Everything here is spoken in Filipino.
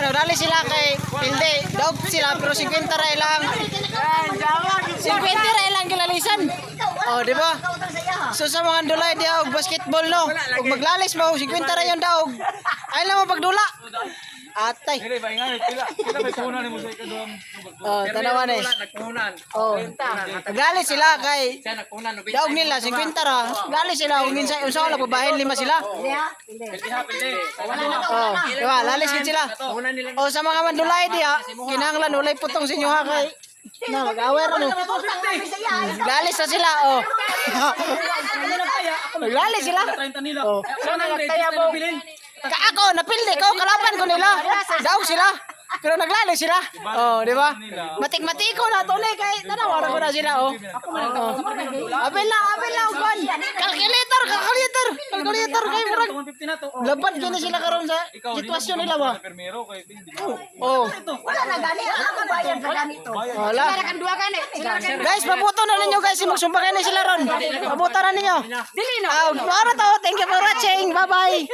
nagdali sila kay Pilde. Daog sila pero 50 ra lang. 50 ra lang kilalisan. Oh, di ba? So sa mga dulay di og basketball no. Ug maglalis mo 50 ra yon daog. Ay lang mo pagdula. Atay. Dire ba nga pila may punan nimo sa ikaduhang. Oh, tanawan eh. Nagpunan. Oh. Naglalis sila kay Siya nagpunan no. daog nila 50 ra. Lalis sila ug minsan unsa wala pabahin lima sila. Pilde. Oh, diba? Lalis gid sila. Oh, sa mga mandulay diha, kinahanglan walay putong sa inyo ha kay na mag-away ra no. Lalis na sila oh. Lalis sila. 30 nila. Oh. Sana nagtaya mo bilin. Ako napildi ko kalaban ko nila. Daog sila. Pero naglali sila. Oh, di ba? Matik-matiko na to kay tanawa ko na sila oh. Apel na uban. Calculator kay murag. 150 na to. Laban kini sila karon sa sitwasyon nila ba? Permero kay Pilde. Oh. Wala na gani, ako bayad sa ganito. Wala. Kan dua kan eh. Guys, pabuto na ninyo guys, magsumbagay na sila ron. Pabuto na ninyo. Dili no. Para to, thank you for watching. Bye-bye.